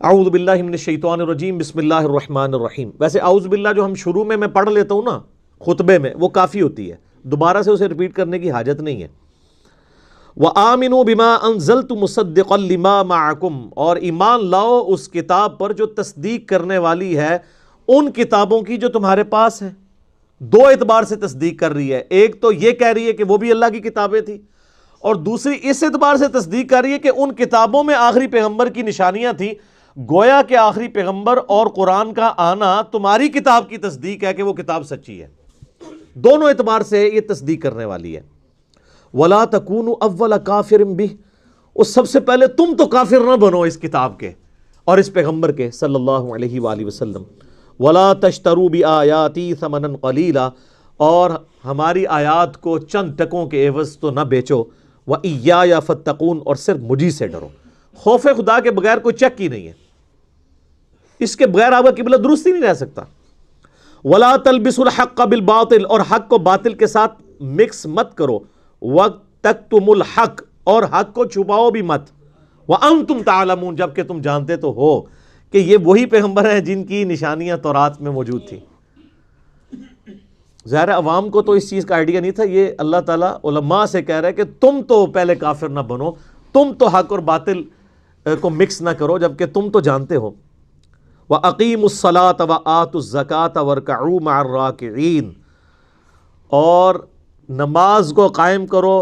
اعوذ باللہ من الشیطان الرجیم بسم اللہ الرحمن الرحیم۔ ویسے اعوذ باللہ جو ہم شروع میں پڑھ لیتا ہوں نا خطبے میں، وہ کافی ہوتی ہے، دوبارہ سے اسے ریپیٹ کرنے کی حاجت نہیں ہے۔ وَآمِنُوا بِمَا أَنزَلْتُ مُصَدِّقًا لِمَا مَعَكُمْ، اور ایمان لاؤ اس کتاب پر جو تصدیق کرنے والی ہے ان کتابوں کی جو تمہارے پاس ہیں۔ دو اعتبار سے تصدیق کر رہی ہے، ایک تو یہ کہہ رہی ہے کہ وہ بھی اللہ کی کتابیں تھیں، اور دوسری اس اعتبار سے تصدیق کر رہی ہے کہ ان کتابوں میں آخری پیغمبر کی نشانیاں تھیں، گویا کہ آخری پیغمبر اور قرآن کا آنا تمہاری کتاب کی تصدیق ہے کہ وہ کتاب سچی ہے۔ دونوں اعتبار سے یہ تصدیق کرنے والی ہے۔ وَلَا تَكُونُوا أَوَّلَ كَافِرٍ بِهِ، اس سب سے پہلے تم تو کافر نہ بنو اس کتاب کے اور اس پیغمبر کے صلی اللہ علیہ وآلہ وسلم۔ وَلَا تَشْتَرُوا بِآيَاتِي ثَمَنًا قَلِيلًا، اور ہماری آیات کو چند ٹکوں کے عوض تو نہ بیچو۔ وَإِيَّايَ فَاتَّقُونَ، اور صرف مجھے سے ڈرو۔ خوف خدا کے بغیر کوئی چک ہی نہیں ہے، اس کے بغیر آپ کا قبلہ درست ہی نہیں رہ سکتا۔ وَلَا تَلْبِسُوا الْحَقَّ بِالْبَاطِلِ، اور حق کو باطل کے ساتھ مکس مت کرو۔ وَتَكْتُمُوا الْحَقَّ، اور حق کو چھپاؤ بھی مت۔ وَأَنْتُمْ تَعْلَمُونَ، جبکہ تم جانتے تو ہو کہ یہ وہی پیغمبر ہیں جن کی نشانیاں تورات میں موجود تھیں۔ ظاہر عوام کو تو اس چیز کا آئیڈیا نہیں تھا، یہ اللہ تعالیٰ علماء سے کہہ رہا ہے کہ تم تو پہلے کافر نہ بنو، تم تو حق اور باطل کو مکس نہ کرو جبکہ تم تو جانتے ہو۔ وَأَقِيمُوا الصَّلَاةَ وَآتُوا الزَّكَاةَ وَارْكَعُوا مَعَ الرَّاكِعِينَ، اور نماز کو قائم کرو،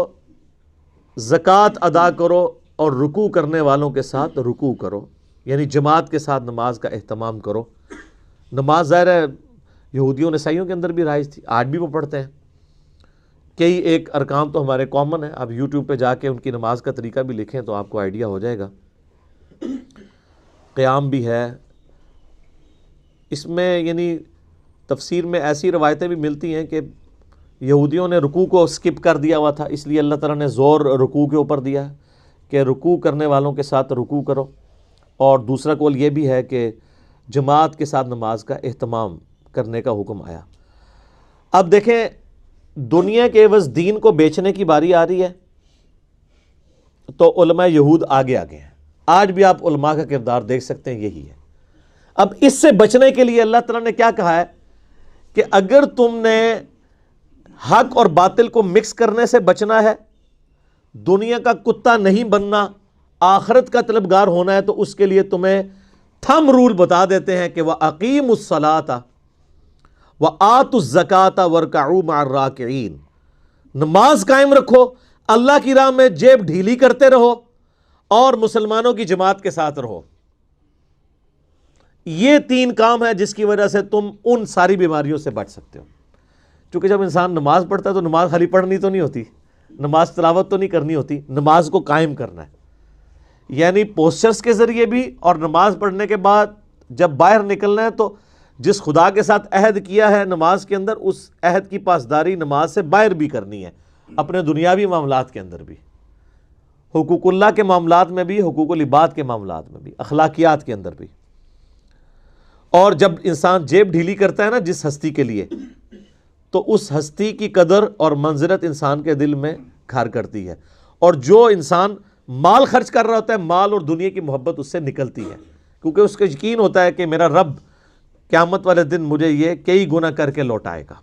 زکوٰۃ ادا کرو، اور رکوع کرنے والوں کے ساتھ رکوع کرو، یعنی جماعت کے ساتھ نماز کا اہتمام کرو۔ نماز ظاہر ہے یہودیوں عیسائیوں کے اندر بھی رائج تھی، آج بھی وہ پڑھتے ہیں۔ کئی ایک ارکان تو ہمارے کامن ہیں، آپ یوٹیوب پہ جا کے ان کی نماز کا طریقہ بھی لکھیں تو آپ کو آئیڈیا ہو جائے گا۔ قیام بھی ہے اس میں، یعنی تفسیر میں ایسی روایتیں بھی ملتی ہیں کہ یہودیوں نے رکوع کو سکپ کر دیا ہوا تھا، اس لیے اللہ تعالیٰ نے زور رکوع کے اوپر دیا کہ رکوع کرنے والوں کے ساتھ رکوع کرو، اور دوسرا قول یہ بھی ہے کہ جماعت کے ساتھ نماز کا اہتمام کرنے کا حکم آیا۔ اب دیکھیں دنیا کے عوض دین کو بیچنے کی باری آ رہی ہے تو علماء یہود آگے آگے ہیں۔ آج بھی آپ علماء کا کردار دیکھ سکتے ہیں، یہی ہے۔ اب اس سے بچنے کے لیے اللہ تعالیٰ نے کیا کہا ہے کہ اگر تم نے حق اور باطل کو مکس کرنے سے بچنا ہے، دنیا کا کتا نہیں بننا، آخرت کا طلبگار ہونا ہے، تو اس کے لیے تمہیں تھم رول بتا دیتے ہیں کہ وَأَقِيمُوا الصَّلَاةَ وَآتُوا الزَّكَاةَ وَارْكَعُوا مَعَ الرَّاكِعِينَ، نماز قائم رکھو، اللہ کی راہ میں جیب ڈھیلی کرتے رہو، اور مسلمانوں کی جماعت کے ساتھ رہو۔ یہ تین کام ہے جس کی وجہ سے تم ان ساری بیماریوں سے بچ سکتے ہو۔ چونکہ جب انسان نماز پڑھتا ہے تو نماز خالی پڑھنی تو نہیں ہوتی، نماز تلاوت تو نہیں کرنی ہوتی، نماز کو قائم کرنا ہے، یعنی پوسچرز کے ذریعے بھی، اور نماز پڑھنے کے بعد جب باہر نکلنا ہے تو جس خدا کے ساتھ عہد کیا ہے نماز کے اندر، اس عہد کی پاسداری نماز سے باہر بھی کرنی ہے، اپنے دنیاوی معاملات کے اندر بھی، حقوق اللہ کے معاملات میں بھی، حقوق العباد کے معاملات میں بھی، اخلاقیات کے اندر بھی۔ اور جب انسان جیب ڈھیلی کرتا ہے نا جس ہستی کے لیے، تو اس ہستی کی قدر اور منزلت انسان کے دل میں گھر کرتی ہے، اور جو انسان مال خرچ کر رہا ہوتا ہے، مال اور دنیا کی محبت اس سے نکلتی ہے، کیونکہ اس کو یقین ہوتا ہے کہ میرا رب قیامت والے دن مجھے یہ کئی گنا کر کے لوٹائے گا۔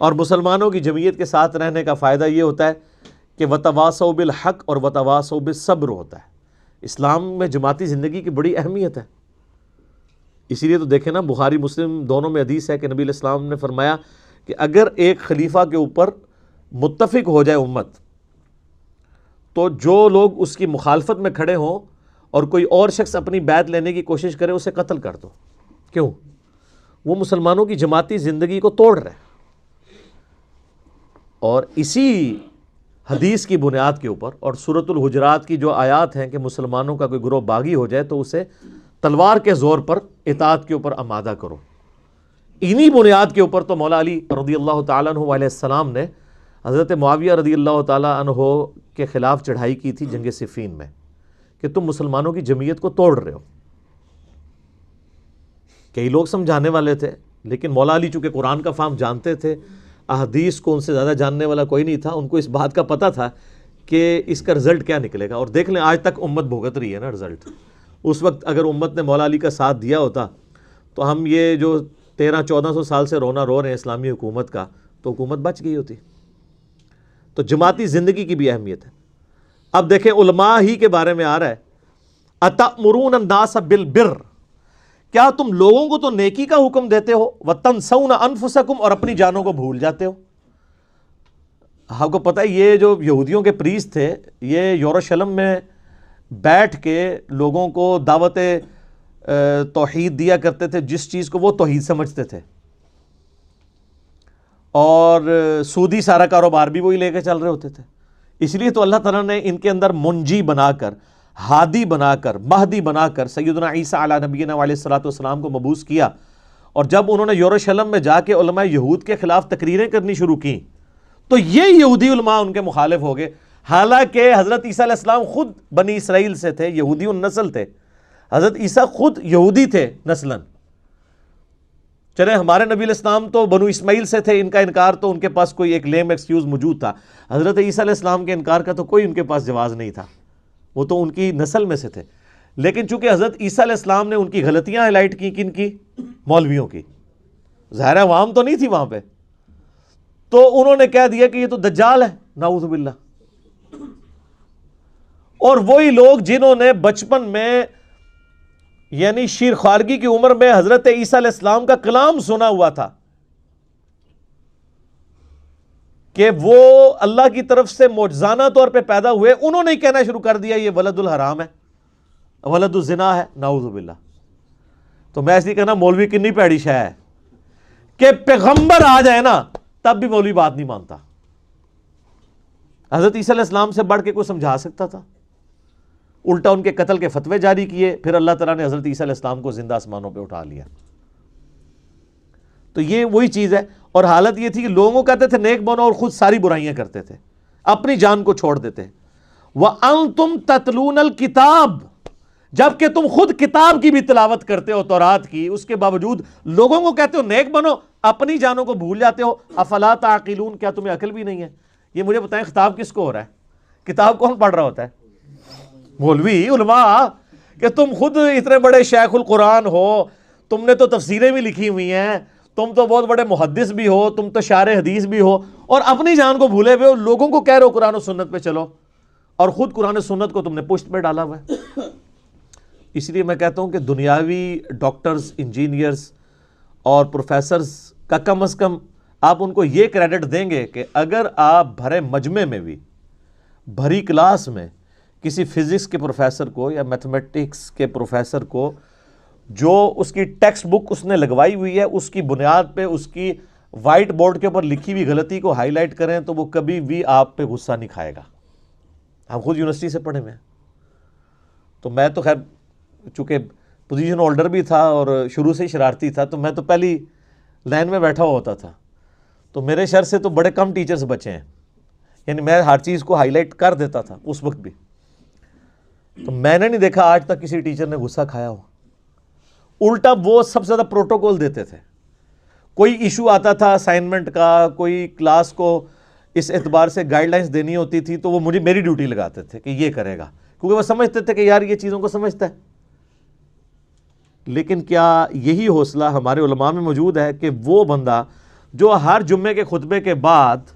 اور مسلمانوں کی جمعیت کے ساتھ رہنے کا فائدہ یہ ہوتا ہے کہ وَتَوَاصَوْا بِالْحَقِّ اور وَتَوَاصَوْا بِالصَّبْرِ ہوتا ہے۔ اسلام میں جماعتی زندگی کی بڑی اہمیت ہے، اسی لیے تو دیکھیں نا بخاری مسلم دونوں میں حدیث ہے کہ نبی علیہ السلام نے فرمایا کہ اگر ایک خلیفہ کے اوپر متفق ہو جائے امت، تو جو لوگ اس کی مخالفت میں کھڑے ہوں اور کوئی اور شخص اپنی بیعت لینے کی کوشش کرے، اسے قتل کر دو۔ کیوں؟ وہ مسلمانوں کی جماعتی زندگی کو توڑ رہے ہیں۔ اور اسی حدیث کی بنیاد کے اوپر اور سورۃ الحجرات کی جو آیات ہیں کہ مسلمانوں کا کوئی گروہ باغی ہو جائے تو اسے تلوار کے زور پر اطاعت کے اوپر آمادہ کرو، انہی بنیاد کے اوپر تو مولا علی رضی اللہ تعالیٰ عنہ علیہ السلام نے حضرت معاویہ رضی اللہ تعالیٰ عنہ کے خلاف چڑھائی کی تھی جنگ صفین میں، کہ تم مسلمانوں کی جمعیت کو توڑ رہے ہو۔ کئی لوگ سمجھانے والے تھے، لیکن مولا علی چونکہ قرآن کا فہم جانتے تھے، احادیث کو ان سے زیادہ جاننے والا کوئی نہیں تھا، ان کو اس بات کا پتہ تھا کہ اس کا رزلٹ کیا نکلے گا۔ اور دیکھ لیں آج تک امت بھگت رہی ہے نا رزلٹ، اس وقت اگر امت نے مولا علی کا ساتھ دیا ہوتا تو ہم یہ جو 1300-1400 سال سے رونا رو رہے ہیں اسلامی حکومت کا، تو حکومت بچ گئی ہوتی۔ تو جماعتی زندگی کی بھی اہمیت ہے۔ اب دیکھیں علماء ہی کے بارے میں آ رہا ہے، اَتَأْمُرُونَ النَّاسَ بِالْبِرِّ، کیا تم لوگوں کو تو نیکی کا حکم دیتے ہو، وَتَنْسَوْنَ أَنفُسَكُمْ، اور اپنی جانوں کو بھول جاتے ہو۔ آپ کو پتہ ہے یہ جو یہودیوں کے پریسٹ تھے، یہ یروشلم میں بیٹھ کے لوگوں کو دعوت توحید دیا کرتے تھے، جس چیز کو وہ توحید سمجھتے تھے، اور سودی سارا کاروبار بھی وہی لے کے چل رہے ہوتے تھے۔ اس لیے تو اللہ تعالیٰ نے ان کے اندر منجی بنا کر، ہادی بنا کر، مہدی بنا کر سیدنا عیسیٰ علیہ نبینا علیہ الصلوۃ والسلام کو مبعوث کیا، اور جب انہوں نے یروشلم میں جا کے علماء یہود کے خلاف تقریریں کرنی شروع کی تو یہ یہودی علماء ان کے مخالف ہو گئے، حالانکہ حضرت عیسیٰ علیہ السلام خود بنی اسرائیل سے تھے، یہودی النسل تھے، حضرت عیسیٰ خود یہودی تھے نسلاً۔ چلے ہمارے نبی علیہ السلام تو بنو اسماعیل سے تھے، ان کا انکار تو ان کے پاس کوئی ایک لیم ایکسکیوز موجود تھا، حضرت عیسیٰ علیہ السلام کے انکار کا تو کوئی ان کے پاس جواز نہیں تھا، وہ تو ان کی نسل میں سے تھے۔ لیکن چونکہ حضرت عیسیٰ علیہ السلام نے ان کی غلطیاں ہائی لائٹ کی، کن کی؟ مولویوں کی، ظاہر عوام تو نہیں تھی وہاں پہ، تو انہوں نے کہہ دیا کہ یہ تو دجال ہے، نعوذ باللہ۔ اور وہی لوگ جنہوں نے بچپن میں یعنی شیر خوارگی کی عمر میں حضرت عیسیٰ علیہ السلام کا کلام سنا ہوا تھا کہ وہ اللہ کی طرف سے معجزانہ طور پہ پیدا ہوئے، انہوں نے کہنا شروع کر دیا یہ ولد الحرام ہے، ولد الزنا ہے، نعوذ باللہ۔ تو میں ایسی کہنا مولوی کنی پیڑی شے ہے کہ پیغمبر آ جائے نا تب بھی مولوی بات نہیں مانتا۔ حضرت عیسیٰ علیہ السلام سے بڑھ کے کوئی سمجھا سکتا تھا؟ الٹا ان کے قتل کے فتوے جاری کیے، پھر اللہ تعالیٰ نے حضرت عیسیٰ علیہ السلام کو زندہ آسمانوں پہ اٹھا لیا۔ تو یہ وہی چیز ہے، اور حالت یہ تھی کہ لوگوں کہتے تھے نیک بنو اور خود ساری برائیاں کرتے تھے، اپنی جان کو چھوڑ دیتے۔ وَأَنْتُمْ تَتْلُونَ الْكِتَابَ، جبکہ تم خود کتاب کی بھی تلاوت کرتے ہو، تورات کی، اس کے باوجود لوگوں کو کہتے ہو نیک بنو، اپنی جانوں کو بھول جاتے ہو۔ افلا تعقلون، کیا تمہیں عقل بھی نہیں ہے؟ یہ مجھے بتائیں خطاب کس کو ہو رہا ہے؟ کتاب کون پڑھ رہا ہوتا ہے؟ مولوی علماء، کہ تم خود اتنے بڑے شیخ القرآن ہو، تم نے تو تفسیریں بھی لکھی ہوئی ہیں، تم تو بہت بڑے محدث بھی ہو، تم تو شارح حدیث بھی ہو، اور اپنی جان کو بھولے ہوئے ہو، لوگوں کو کہہ رہے ہو قرآن و سنت پہ چلو، اور خود قرآن و سنت کو تم نے پشت پہ ڈالا ہوا ہے۔ اس لیے میں کہتا ہوں کہ دنیاوی ڈاکٹرز، انجینئرز اور پروفیسرز کا کم از کم آپ ان کو یہ کریڈٹ دیں گے کہ اگر آپ بھرے مجمع میں بھی، بھری کلاس میں کسی فزکس کے پروفیسر کو یا میتھمیٹکس کے پروفیسر کو جو اس کی ٹیکسٹ بک اس نے لگوائی ہوئی ہے اس کی بنیاد پہ اس کی وائٹ بورڈ کے اوپر لکھی ہوئی غلطی کو ہائی لائٹ کریں تو وہ کبھی بھی آپ پہ غصہ نہیں کھائے گا۔ ہم خود یونیورسٹی سے پڑھے ہوئے ہیں، تو میں تو خیر چونکہ پوزیشن ہولڈر بھی تھا اور شروع سے ہی شرارتی تھا، تو میں تو پہلی لائن میں بیٹھا ہوا ہوتا تھا، تو میرے شر سے تو بڑے کم ٹیچرز بچے ہیں، یعنی میں ہر چیز کو ہائی لائٹ کر دیتا تھا اس وقت بھی، تو میں نے نہیں دیکھا آج تک کسی ٹیچر نے غصہ کھایا ہو۔ الٹا وہ سب سے زیادہ پروٹوکول دیتے تھے، کوئی ایشو آتا تھا اسائنمنٹ کا، کوئی کلاس کو اس اعتبار سے گائیڈ لائنز دینی ہوتی تھی تو وہ مجھے میری ڈیوٹی لگاتے تھے کہ یہ کرے گا، کیونکہ وہ سمجھتے تھے کہ یار یہ چیزوں کو سمجھتا ہے۔ لیکن کیا یہی حوصلہ ہمارے علماء میں موجود ہے کہ وہ بندہ جو ہر جمعے کے خطبے کے بعد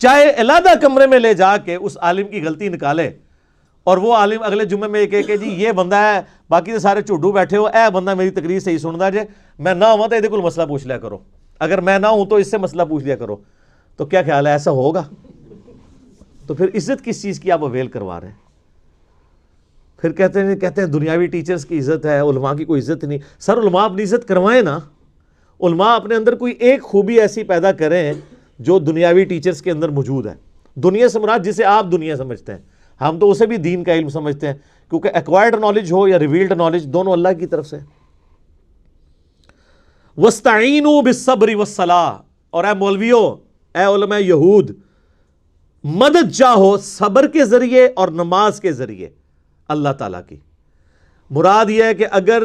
چاہے علیحدہ کمرے میں لے جا کے اس عالم کی غلطی نکالے، اور وہ عالم اگلے جمعے میں کہے کہ جی یہ بندہ ہے، باقی سارے چوڈو بیٹھے ہو، اے بندہ میری تقریر صحیح سندا جے، میں نہ ہوں تو یہ کوئی مسئلہ پوچھ لیا کرو، اگر میں نہ ہوں تو اس سے مسئلہ پوچھ لیا کرو۔ تو کیا خیال ہے ایسا ہوگا؟ تو پھر عزت کس چیز کی آپ اویل کروا رہے ہیں؟ پھر کہتے ہیں دنیاوی ٹیچرز کی عزت ہے، علماء کی کوئی عزت نہیں۔ سر علماء اپنی عزت کروائیں نا، علماء اپنے اندر کوئی ایک خوبی ایسی پیدا کریں جو دنیاوی ٹیچرز کے اندر موجود ہے۔ دنیا سے مراد جسے آپ دنیا سمجھتے ہیں، ہم تو اسے بھی دین کا علم سمجھتے ہیں، کیونکہ ایکوائرڈ نالج ہو یا ریویلڈ نالج دونوں اللہ کی طرف سے۔ وَاسْتَعِینُوا بِالصَّبْرِ وَالصَّلَاةِ، اور اے مولویو، اے علماء یہود، مدد چاہو صبر کے ذریعے اور نماز کے ذریعے اللہ تعالیٰ کی۔ مراد یہ ہے کہ اگر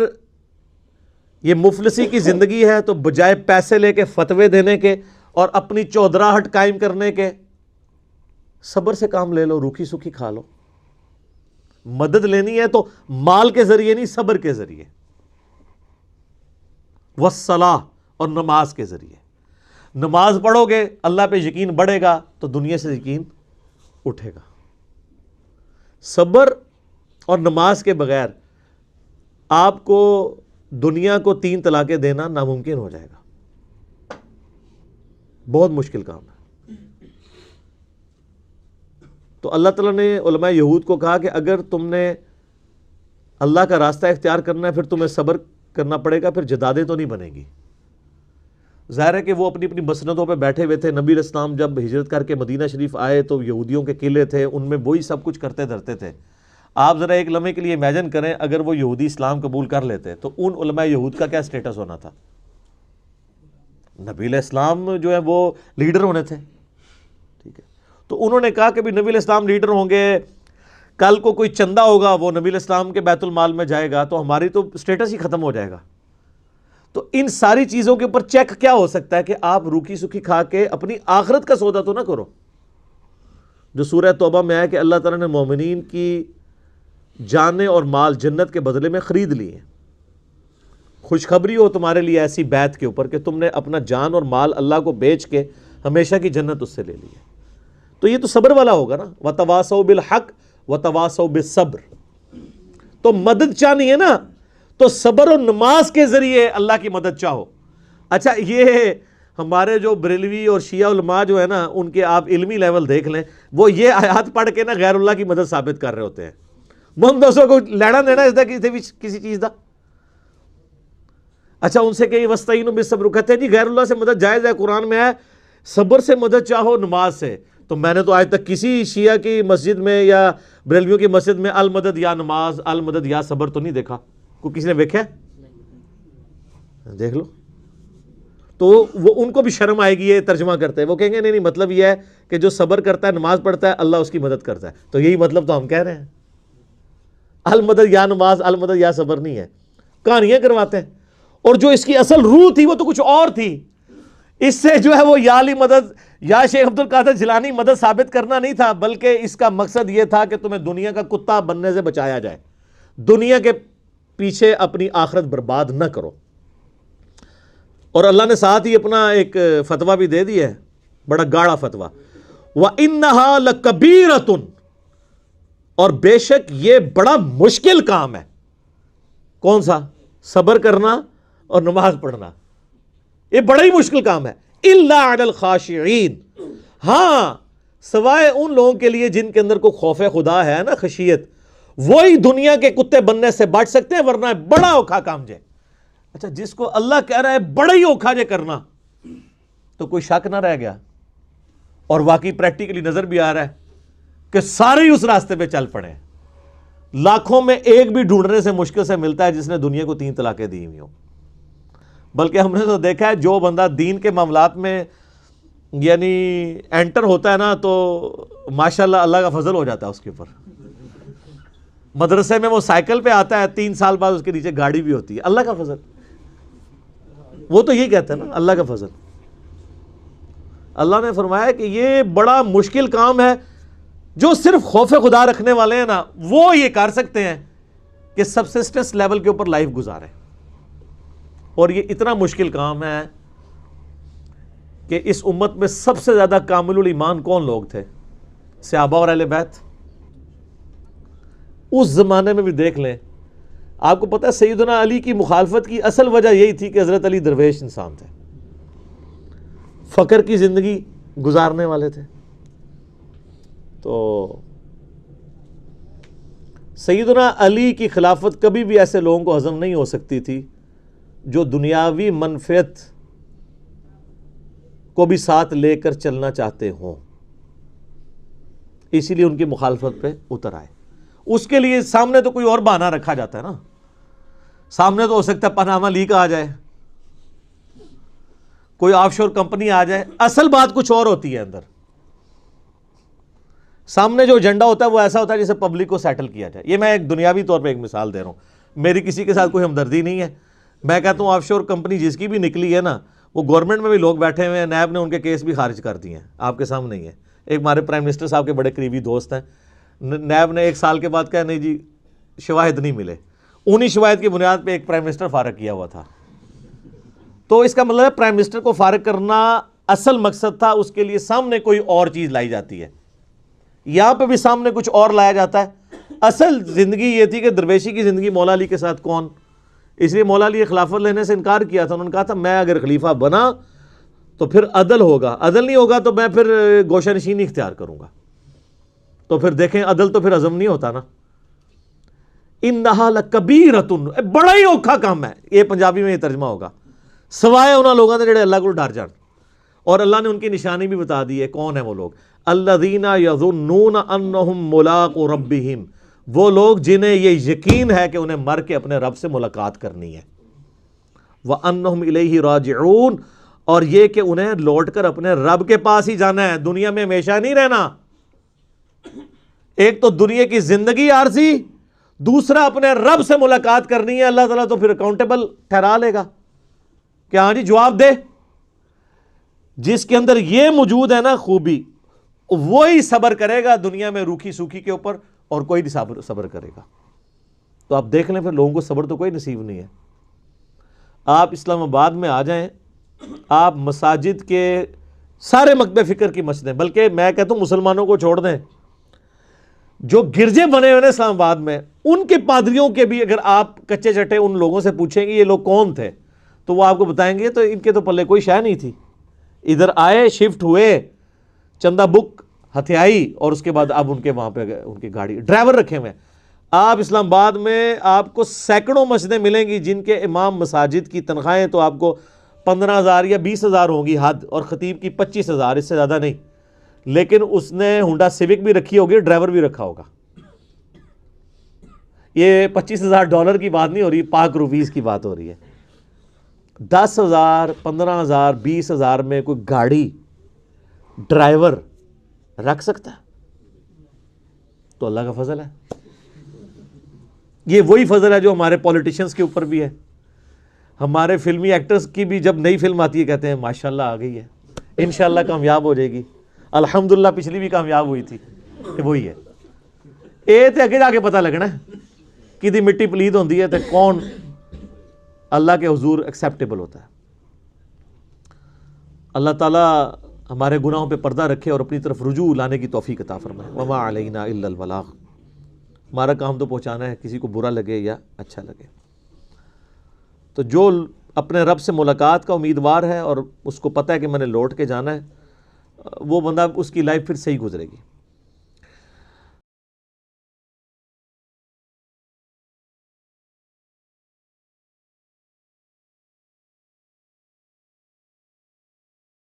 یہ مفلسی کی زندگی ہے تو بجائے پیسے لے کے فتوے دینے کے اور اپنی چودراہٹ قائم کرنے کے، صبر سے کام لے لو، روکھی سکھی کھا لو۔ مدد لینی ہے تو مال کے ذریعے نہیں، صبر کے ذریعے، والصلاۃ، اور نماز کے ذریعے۔ نماز پڑھو گے اللہ پہ یقین بڑھے گا تو دنیا سے یقین اٹھے گا۔ صبر اور نماز کے بغیر آپ کو دنیا کو 3 طلاقیں دینا ناممکن ہو جائے گا، بہت مشکل کام ہے۔ تو اللہ تعالیٰ نے علماء یہود کو کہا کہ اگر تم نے اللہ کا راستہ اختیار کرنا ہے پھر تمہیں صبر کرنا پڑے گا، پھر جدادیں تو نہیں بنے گی۔ ظاہر ہے کہ وہ اپنی اپنی مسندوں پہ بیٹھے ہوئے تھے۔ نبی علیہ السلام جب ہجرت کر کے مدینہ شریف آئے تو یہودیوں کے قلعے تھے، ان میں وہی سب کچھ کرتے دھرتے تھے۔ آپ ذرا ایک لمحے کے لیے امیجن کریں اگر وہ یہودی اسلام قبول کر لیتے تو ان علماء یہود کا کیا سٹیٹس ہونا تھا۔ نبی علیہ السلام جو ہے وہ لیڈر ہونے تھے، ٹھیک ہے، تو انہوں نے کہا کہ بھی نبی علیہ السلام لیڈر ہوں گے، کل کو کوئی چندہ ہوگا وہ نبی علیہ السلام کے بیت المال میں جائے گا تو ہماری تو سٹیٹس ہی ختم ہو جائے گا۔ تو ان ساری چیزوں کے اوپر چیک کیا ہو سکتا ہے کہ آپ روکھی سکھی کھا کے اپنی آخرت کا سودا تو نہ کرو۔ جو سورہ توبہ میں ہے کہ اللہ تعالیٰ نے مومنین کی جانیں اور مال جنت کے بدلے میں خرید لی ہیں۔ خوشخبری ہو تمہارے لیے ایسی بیعت کے اوپر کہ تم نے اپنا جان اور مال اللہ کو بیچ کے ہمیشہ کی جنت اس سے لے لی ہے۔ تو یہ تو صبر والا ہوگا نا، وَتَوَاصَوْا بِالْحَقِّ وَتَوَاصَوْا بِالصَّبْرِ۔ تو مدد چاہنی ہے نا تو صبر و نماز کے ذریعے اللہ کی مدد چاہو۔ اچھا، یہ ہمارے جو بریلوی اور شیعہ علماء جو ہے نا ان کے آپ علمی لیول دیکھ لیں، وہ یہ آیات پڑھ کے نا غیر اللہ کی مدد ثابت کر رہے ہوتے ہیں۔ من دوستوں کو لینا دینا اس دا کسی چیز دا۔ اچھا، ان سے کہیں وَاسْتَعِینُوا بِالصَّبْرِ، کہتے ہیں جی غیر اللہ سے مدد جائز ہے، قرآن میں ہے صبر سے مدد چاہو نماز سے۔ تو میں نے تو آج تک کسی شیعہ کی مسجد میں یا بریلویوں کی مسجد میں المدد یا نماز، المدد یا صبر تو نہیں دیکھا۔ کوئی کسی نے دیکھا؟ دیکھ لو۔ تو وہ ان کو بھی شرم آئے گی یہ ترجمہ کرتے ہیں، وہ کہیں گے نہیں مطلب یہ ہے کہ جو صبر کرتا ہے نماز پڑھتا ہے اللہ اس کی مدد کرتا ہے۔ تو یہی مطلب تو ہم کہہ رہے ہیں، المدد یا نماز، المدد یا صبر نہیں ہے، کہانیاں کرواتے ہیں۔ اور جو اس کی اصل روح تھی وہ تو کچھ اور تھی۔ اس سے جو ہے وہ یا علی مدد یا شیخ عبد القادر جیلانی مدد ثابت کرنا نہیں تھا، بلکہ اس کا مقصد یہ تھا کہ تمہیں دنیا کا کتا بننے سے بچایا جائے، دنیا کے پیچھے اپنی آخرت برباد نہ کرو۔ اور اللہ نے ساتھ ہی اپنا ایک فتویٰ بھی دے دیا ہے، بڑا گاڑا فتویٰ، وَإِنَّهَا لَكَبِيرَةٌ، اور بے شک یہ بڑا مشکل کام ہے۔ کون سا؟ صبر کرنا اور نماز پڑھنا، یہ بڑا ہی مشکل کام ہے۔ إِلَّا عَلَى الْخَاشِعِينَ، ہاں سوائے ان لوگوں کے لیے جن کے اندر کو خوف خدا ہے نا، خشیت، وہی دنیا کے کتے بننے سے بچ سکتے ہیں، ورنہ بڑا اوکھا کام جائے۔ اچھا، جس کو اللہ کہہ رہا ہے بڑا ہی اوکھا جے کرنا، تو کوئی شک نہ رہ گیا، اور واقعی پریکٹیکلی نظر بھی آ رہا ہے کہ سارے ہی اس راستے پہ چل پڑے۔ لاکھوں میں ایک بھی ڈھونڈنے سے مشکل سے ملتا ہے جس نے دنیا کو 3 طلاقیں دی ہوئی ہوں۔ بلکہ ہم نے تو دیکھا ہے جو بندہ دین کے معاملات میں یعنی انٹر ہوتا ہے نا تو ماشاءاللہ اللہ کا فضل ہو جاتا ہے اس کے اوپر۔ مدرسے میں وہ سائیکل پہ آتا ہے، 3 سال بعد اس کے نیچے گاڑی بھی ہوتی ہے، اللہ کا فضل۔ وہ تو یہی کہتے ہیں نا، اللہ کا فضل۔ اللہ نے فرمایا کہ یہ بڑا مشکل کام ہے، جو صرف خوف خدا رکھنے والے ہیں نا وہ یہ کر سکتے ہیں کہ سبسسٹنس لیول کے اوپر لائف گزارے۔ اور یہ اتنا مشکل کام ہے کہ اس امت میں سب سے زیادہ کامل الایمان کون لوگ تھے؟ صحابہ اور اہل بیت۔ اس زمانے میں بھی دیکھ لیں، آپ کو پتہ ہے سیدنا علی کی مخالفت کی اصل وجہ یہی تھی کہ حضرت علی درویش انسان تھے، فقر کی زندگی گزارنے والے تھے۔ تو سیدنا علی کی خلافت کبھی بھی ایسے لوگوں کو ہضم نہیں ہو سکتی تھی جو دنیاوی منفعت کو بھی ساتھ لے کر چلنا چاہتے ہوں، اسی لیے ان کی مخالفت پہ اتر آئے۔ اس کے لیے سامنے تو کوئی اور بہانہ رکھا جاتا ہے نا، سامنے تو ہو سکتا ہے پاناما لیک آ جائے، کوئی آف شور کمپنی آ جائے، اصل بات کچھ اور ہوتی ہے اندر۔ سامنے جو ایجنڈا ہوتا ہے وہ ایسا ہوتا ہے جسے پبلک کو سیٹل کیا جائے۔ یہ میں ایک دنیاوی طور پہ ایک مثال دے رہا ہوں، میری کسی کے ساتھ کوئی ہمدردی نہیں ہے، میں کہتا ہوں آف شور کمپنی جس کی بھی نکلی ہے نا، وہ گورنمنٹ میں بھی لوگ بیٹھے ہوئے ہیں، نیب نے ان کے کیس بھی خارج کر دیے ہیں، آپ کے سامنے ہی ہے۔ ایک ہمارے پرائم منسٹر صاحب کے بڑے قریبی دوست ہیں، نیب نے 1 سال کے بعد کہا نہیں جی شواہد نہیں ملے، انہی شواہد کی بنیاد پہ ایک پرائم منسٹر فارغ کیا ہوا تھا. تو اس کا مطلب ہے پرائم منسٹر کو فارغ کرنا اصل مقصد تھا، اس کے لیے سامنے کوئی اور چیز لائی جاتی ہے. یہاں پہ بھی سامنے کچھ اور لایا جاتا ہے. اصل زندگی یہ تھی کہ درویشی کی زندگی مولا علی کے ساتھ کون، اس لیے مولا علی خلافت لینے سے انکار کیا تھا. انہوں نے کہا تھا میں اگر خلیفہ بنا تو پھر عدل ہوگا، عدل نہیں ہوگا تو میں پھر گوشہ نشینی اختیار کروں گا. تو پھر دیکھیں عدل تو پھر عزم نہیں ہوتا نا. انہا لکبیرۃ، بڑا ہی اوکھا کام ہے. یہ پنجابی میں یہ ترجمہ ہوگا، سوائے انہاں لوگوں نے جڑے اللہ کو ڈر جان. اور اللہ نے ان کی نشانی بھی بتا دی ہے. کون ہے وہ لوگ؟ الذین یظنون انہم ملاقو ربہم، وہ لوگ جنہیں یہ یقین ہے کہ انہیں مر کے اپنے رب سے ملاقات کرنی ہے. وانہم الیہ راجعون، اور یہ کہ انہیں لوٹ کر اپنے رب کے پاس ہی جانا ہے، دنیا میں ہمیشہ نہیں رہنا. ایک تو دنیا کی زندگی عارضی، دوسرا اپنے رب سے ملاقات کرنی ہے. اللہ تعالیٰ تو پھر اکاؤنٹیبل ٹھہرا لے گا کہ ہاں جی جواب دے. جس کے اندر یہ موجود ہے نا خوبی، وہی صبر کرے گا دنیا میں روکھی سوکھی کے اوپر، اور کوئی نہیں صبر کرے گا. تو آپ دیکھ لیں پھر لوگوں کو صبر تو کوئی نصیب نہیں ہے. آپ اسلام آباد میں آ جائیں، آپ مساجد کے سارے مکتب فکر کی مسجدیں، بلکہ میں کہتا ہوں مسلمانوں کو چھوڑ دیں، جو گرجے بنے ہوئے اسلام آباد میں ان کے پادریوں کے بھی اگر آپ کچے چٹے ان لوگوں سے پوچھیں گے یہ لوگ کون تھے تو وہ آپ کو بتائیں گے تو ان کے تو پلے کوئی شے نہیں تھی. ادھر آئے، شفٹ ہوئے، چندہ بک ہتھیائی، اور اس کے بعد اب ان کے وہاں پہ ان کی گاڑی ڈرائیور رکھے ہوئے ہیں. آپ اسلام آباد میں آپ کو سینکڑوں مسجدیں ملیں گی جن کے امام مساجد کی تنخواہیں تو آپ کو 15,000 یا 20,000 ہوں گی حد، اور خطیب کی 25,000، اس سے زیادہ نہیں. لیکن اس نے ہونڈا سیوک بھی رکھی ہوگی، ڈرائیور بھی رکھا ہوگا. یہ $25,000 کی بات نہیں ہو رہی، پاک روپیز کی بات ہو رہی ہے. 10,000 15,000 20,000 میں کوئی گاڑی ڈرائیور رکھ سکتا ہے؟ تو اللہ کا فضل ہے. یہ وہی فضل ہے جو ہمارے پولیٹیشنز کے اوپر بھی ہے. ہمارے فلمی ایکٹرز کی بھی جب نئی فلم آتی ہے کہتے ہیں ماشاءاللہ آ گئی ہے، انشاءاللہ کامیاب ہو جائے گی. الحمدللہ پچھلی بھی کامیاب ہوئی تھی. وہی ہے، یہ تو اگے جا کے پتہ لگنا ہے کہ دی مٹی پلید ہوندی ہے تو کون اللہ کے حضور ایکسیپٹیبل ہوتا ہے. اللہ تعالیٰ ہمارے گناہوں پہ پردہ رکھے اور اپنی طرف رجوع لانے کی توفیق عطا فرمائے. وما علینا الا البلاغ، ہمارا کام تو پہنچانا ہے، کسی کو برا لگے یا اچھا لگے. تو جو اپنے رب سے ملاقات کا امیدوار ہے اور اس کو پتہ ہے کہ میں نے لوٹ کے جانا ہے، وہ بندہ اس کی لائف پھر صحیح گزرے گی.